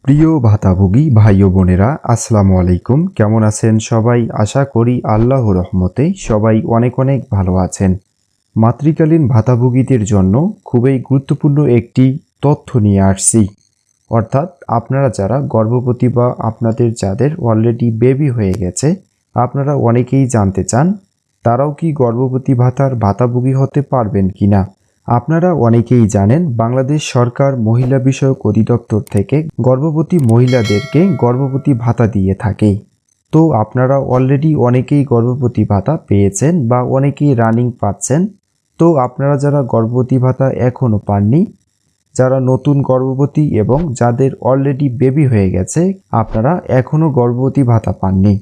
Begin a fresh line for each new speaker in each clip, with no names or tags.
প্রিয় ভাতাভোগী ভাই ও বোনেরা, আসসালামু আলাইকুম। কেমন আছেন সবাই? আশা করি আল্লাহর রহমতে সবাই অনেক অনেক ভালো আছেন। মাতৃকালীন ভাতাভোগীদের জন্য খুবই গুরুত্বপূর্ণ একটি তথ্য নিয়ে আসছি। অর্থাৎ আপনারা যারা গর্ভবতী বা আপনাদের যাদের অলরেডি বেবি হয়ে গেছে, আপনারা অনেকেই জানতে চান তারাও কি গর্ভবতী ভাতার ভাতাভোগী হতে পারবেন কিনা। আপনারা অনেকেই জানেন বাংলাদেশ সরকার মহিলা বিষয়ক অধিদপ্তর থেকে গর্ভবতী মহিলাদেরকে গর্ভবতী ভাতা দিয়ে থাকে। তো আপনারা অলরেডি অনেকেই গর্ভবতী ভাতা পেয়েছেন বা অনেকেই রানিং পাচ্ছেন। তো আপনারা যারা গর্ভবতী ভাতা এখনও পাননি, যারা নতুন গর্ভবতী এবং যাদের অলরেডি বেবি হয়ে গেছে, আপনারা এখনও গর্ভবতী ভাতা পাননি।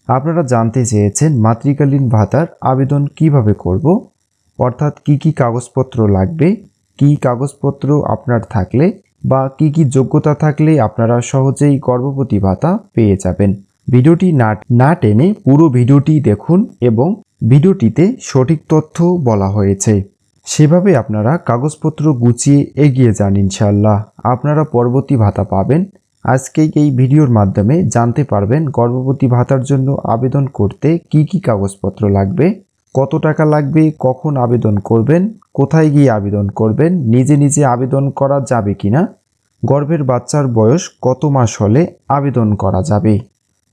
আপনারা জানতে চেয়েছেন মাতৃকালীন ভাতার আবেদন কিভাবে করব, অর্থাৎ কি কি কাগজপত্র লাগবে, কি কাগজপত্র আপনার থাকলে বা কি যোগ্যতা থাকলে আপনারা সহজেই গর্ভবতী ভাতা পেয়ে যাবেন। ভিডিওটি না টেনে পুরো ভিডিওটি দেখুন এবং ভিডিওটিতে সঠিক তথ্য বলা হয়েছে, সেভাবে আপনারা কাগজপত্র গুছিয়ে এগিয়ে যান। ইনশাআল্লাহ আপনারা পরবর্তী ভাতা পাবেন। আজকেই এই ভিডিওর মাধ্যমে জানতে পারবেন গর্ভবতী ভাতার জন্য আবেদন করতে কি কি কাগজপত্র লাগবে, কত টাকা লাগবে, কখন আবেদন করবেন, কোথায় গিয়ে আবেদন করবেন, নিজে নিজে আবেদন করা যাবে কিনা, গর্ভের বাচ্চার বয়স কত মাস হলে আবেদন করা যাবে,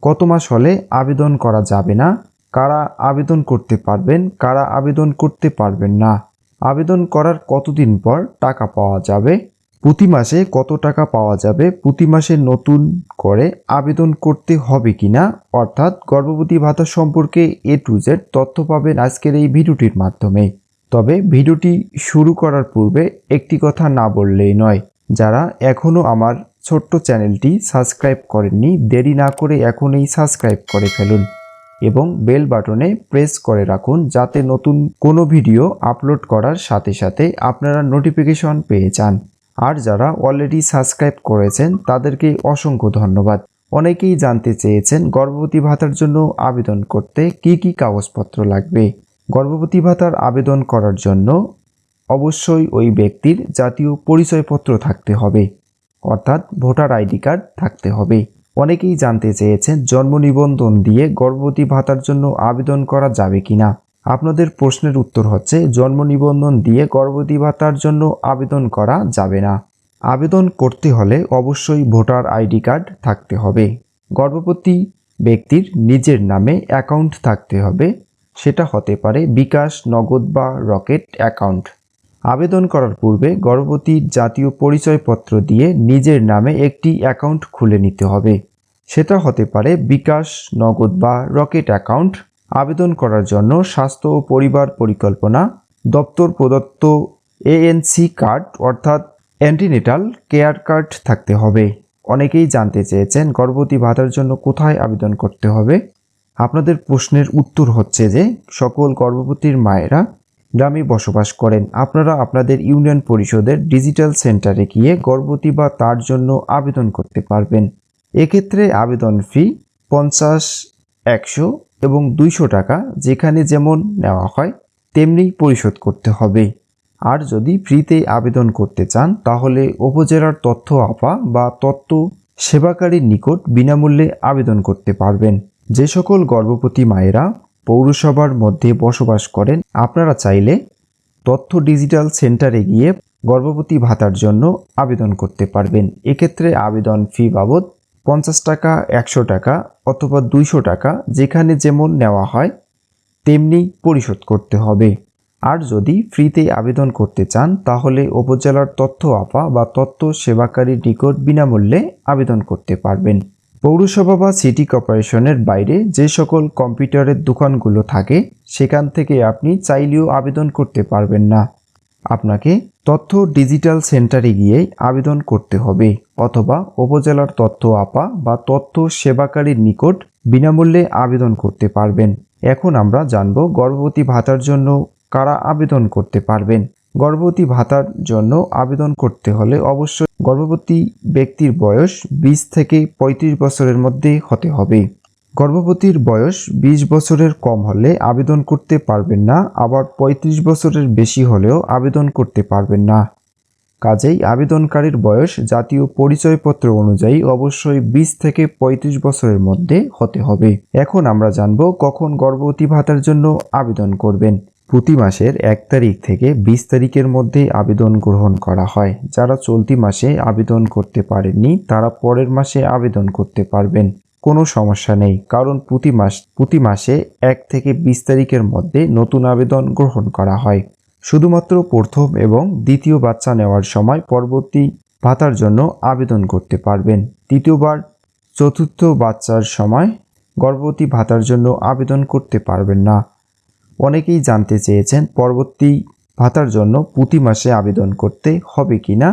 কত মাস হলে আবেদন করা যাবে না, কারা আবেদন করতে পারবেন, কারা আবেদন করতে পারবেন না, আবেদন করার কতদিন পর টাকা পাওয়া যাবে, প্রতি মাসে কত টাকা পাওয়া যাবে, প্রতি মাসে নতুন করে আবেদন করতে হবে কিনা, অর্থাৎ গর্ভবতী ভাতা সম্পর্কে A to Z তথ্য পাবেন আজকের এই ভিডিওটির মাধ্যমে। তবে ভিডিওটি শুরু করার পূর্বে একটি কথা না বললেই নয়, যারা এখনও আমার ছোট্ট চ্যানেলটি সাবস্ক্রাইব করেননি, দেরি না করে এখনই সাবস্ক্রাইব করে ফেলুন এবং বেল বাটনে প্রেস করে রাখুন, যাতে নতুন কোনো ভিডিও আপলোড করার সাথে সাথে আপনারা নোটিফিকেশন পেয়ে যান। আর যারা অলরেডি সাবস্ক্রাইব করেছেন তাদেরকে অসংখ্য ধন্যবাদ। অনেকেই জানতে চেয়েছেন গর্ভবতী ভাতার জন্য আবেদন করতে কি কি কাগজপত্র লাগবে। গর্ভবতী ভাতার আবেদন করার জন্য অবশ্যই ওই ব্যক্তির জাতীয় পরিচয়পত্র থাকতে হবে, অর্থাৎ ভোটার আইডি কার্ড থাকতে হবে। অনেকেই জানতে চেয়েছেন জন্ম নিবন্ধন দিয়ে গর্ভবতী ভাতার জন্য আবেদন করা যাবে কিনা। আপনাদের প্রশ্নের উত্তর হচ্ছে জন্ম নিবন্ধন দিয়ে গর্ভবতী ভাতার জন্য আবেদন করা যাবে না। আবেদন করতে হলে অবশ্যই ভোটার আইডি কার্ড থাকতে হবে। গর্ভবতী ব্যক্তির নিজের নামে অ্যাকাউন্ট থাকতে হবে, সেটা হতে পারে বিকাশ, নগদ বা রকেট অ্যাকাউন্ট। আবেদন করার পূর্বে গর্ভবতীর জাতীয় পরিচয়পত্র দিয়ে নিজের নামে একটি অ্যাকাউন্ট খুলে নিতে হবে, সেটা হতে পারে বিকাশ, নগদ বা রকেট অ্যাকাউন্ট। আবেদন করার জন্য স্বাস্থ্য ও পরিবার পরিকল্পনা দপ্তর প্রদত্ত ANC কার্ড অর্থাৎ অ্যান্টিনেটাল কেয়ার কার্ড থাকতে হবে। অনেকেই জানতে চেয়েছেন গর্ভবতী ভাতার জন্য কোথায় আবেদন করতে হবে। আপনাদের প্রশ্নের উত্তর হচ্ছে যে সকল গর্ভবতীর মায়েরা গ্রামে বসবাস করেন, আপনারা আপনাদের ইউনিয়ন পরিষদের ডিজিটাল সেন্টারে গিয়ে গর্ভবতী বা তার জন্য আবেদন করতে পারবেন। এক্ষেত্রে আবেদন ফি 50, 100 এবং 200 টাকা যেখানে যেমন নেওয়া হয় তেমনি পরিশোধ করতে হবে। আর যদি ফ্রিতে আবেদন করতে চান তাহলে উপজেলার তথ্য আপা বা তথ্য সেবাকারীর নিকট বিনামূল্যে আবেদন করতে পারবেন। যে সকল গর্ভবতী মায়েরা পৌরসভার মধ্যে বসবাস করেন, আপনারা চাইলে তথ্য ডিজিটাল সেন্টারে গিয়ে গর্ভবতী ভাতার জন্য আবেদন করতে পারবেন। এক্ষেত্রে আবেদন ফি বাবদ 50 টাকা, 100 টাকা অথবা 200 টাকা যেখানে যেমন নেওয়া হয় তেমনি পরিশোধ করতে হবে। আর যদি ফ্রিতে আবেদন করতে চান তাহলে উপজেলার তথ্য আপা বা তথ্য সেবাকারীর নিকট বিনামূল্যে আবেদন করতে পারবেন। পৌরসভা বা সিটি কর্পোরেশনের বাইরে যে সকল কম্পিউটারের দোকানগুলো থাকে সেখান থেকে আপনি চাইলেও আবেদন করতে পারবেন না, আপনাকে তথ্য ডিজিটাল সেন্টারে গিয়ে আবেদন করতে হবে অথবা উপজেলার তথ্য আপা বা তথ্য সেবাকারীর নিকট বিনামূল্যে আবেদন করতে পারবেন। এখন আমরা জানব গর্ভবতী ভাতার জন্য কারা আবেদন করতে পারবেন। গর্ভবতী ভাতার জন্য আবেদন করতে হলে অবশ্যই গর্ভবতী ব্যক্তির বয়স 20 থেকে 35 বছরের মধ্যে হতে হবে। গর্ভবতীর বয়স 20 বছরের কম হলে আবেদন করতে পারবেন না, আবার 35 বছরের বেশি হলেও আবেদন করতে পারবেন না। কাজেই আবেদনকারীর বয়স জাতীয় পরিচয়পত্র অনুযায়ী অবশ্যই 20 থেকে 35 বছরের মধ্যে হতে হবে। এখন আমরা জানব কখন গর্ভবতী ভাতার জন্য আবেদন করবেন। প্রতি মাসের 1 তারিখ থেকে 20 তারিখের মধ্যে আবেদন গ্রহণ করা হয়। যারা চলতি মাসে আবেদন করতে পারেননি তারা পরের মাসে আবেদন করতে পারবেন, কোনো সমস্যা নেই, কারণ প্রতি মাসে 1 থেকে 20 তারিখের মধ্যে নতুন আবেদন গ্রহণ করা হয়। শুধুমাত্র প্রথম এবং দ্বিতীয় বাচ্চা নেওয়ার সময় পরবর্তী ভাতার জন্য আবেদন করতে পারবেন। তৃতীয়বার চতুর্থ বাচ্চার সময় গর্ভবতী ভাতার জন্য আবেদন করতে পারবেন না। অনেকেই জানতে চেয়েছেন পরবর্তী ভাতার জন্য প্রতি মাসে আবেদন করতে হবে কিনা।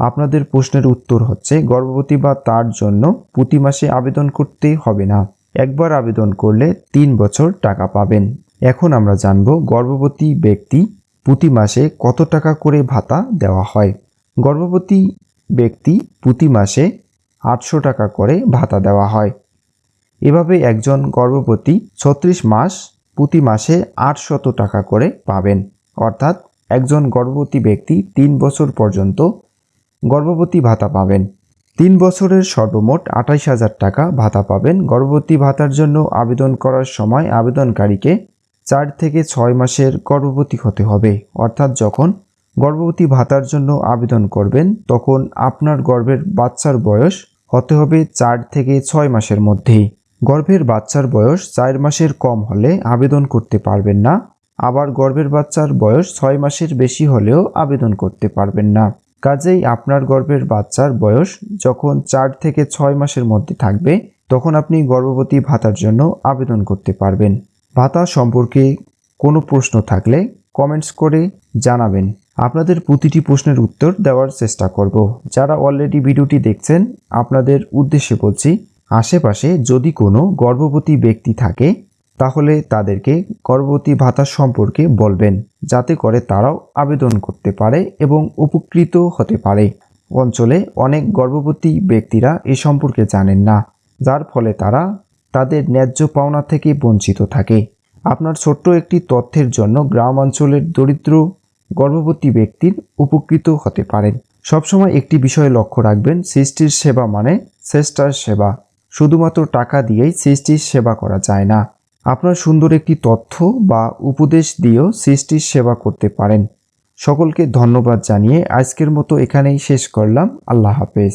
আপনাদের প্রশ্নের উত্তর হচ্ছে গর্ভবতী বা তার জন্য প্রতি মাসে আবেদন করতে হবে না। একবার আবেদন করলে 3 বছর টাকা পাবেন। এখন আমরা জানব গর্ভবতী ব্যক্তি প্রতি মাসে কত টাকা করে ভাতা দেওয়া হয়। গর্ভবতী ব্যক্তি প্রতি মাসে 800 টাকা করে ভাতা দেওয়া হয়। এভাবে একজন গর্ভবতী 36 মাস প্রতি মাসে 800 টাকা করে পাবেন। অর্থাৎ একজন গর্ভবতী ব্যক্তি 3 বছর পর্যন্ত গর্ভবতী ভাতা পাবেন। 3 বছরের সর্বমোট 28,000 টাকা ভাতা পাবেন। গর্ভবতী ভাতার জন্য আবেদন করার সময় আবেদনকারীকে 4 থেকে 6 মাসের গর্ভবতী হতে হবে। অর্থাৎ যখন গর্ভবতী ভাতার জন্য আবেদন করবেন তখন আপনার গর্ভের বাচ্চার বয়স হতে হবে 4 থেকে 6 মাসের মধ্যেই। গর্ভের বাচ্চার বয়স 4 মাসের কম হলে আবেদন করতে পারবেন না। আবার গর্ভের বাচ্চার বয়স 6 মাসের বেশি হলেও আবেদন করতে পারবেন না। কাজেই আপনার গর্ভের বাচ্চার বয়স যখন 4 থেকে 6 মাসের মধ্যে থাকবে তখন আপনি গর্ভবতী ভাতার জন্য আবেদন করতে পারবেন। ভাতা সম্পর্কে কোনো প্রশ্ন থাকলে কমেন্টস করে জানাবেন। আপনাদের প্রতিটি প্রশ্নের উত্তর দেওয়ার চেষ্টা করব। যারা অলরেডি ভিডিওটি দেখছেন আপনাদের উদ্দেশ্যে বলছি, আশেপাশে যদি কোনো গর্ভবতী ব্যক্তি থাকে তাহলে তাদেরকে গর্ভবতী ভাতা সম্পর্কে বলবেন, যাতে করে তারাও আবেদন করতে পারে এবং উপকৃত হতে পারে। অঞ্চলে অনেক গর্ভবতী ব্যক্তিরা এ সম্পর্কে জানেন না, যার ফলে তারা তাদের ন্যায্য পাওনা থেকে বঞ্চিত থাকে। আপনার ছোট্ট একটি তথ্যের জন্য গ্রাম অঞ্চলের দরিদ্র গর্ভবতী ব্যক্তির উপকৃত হতে পারেন। সবসময় একটি বিষয়ে লক্ষ্য রাখবেন, সৃষ্টির সেবা মানে শ্রেষ্ঠার সেবা। শুধুমাত্র টাকা দিয়েই সৃষ্টির সেবা করা যায় না। আপনার সুন্দর একটি তথ্য বা উপদেশ দিয়েও সৃষ্টির সেবা করতে পারেন। সকলকে ধন্যবাদ জানিয়ে আজকের মতো এখানেই শেষ করলাম। আল্লাহ হাফেজ।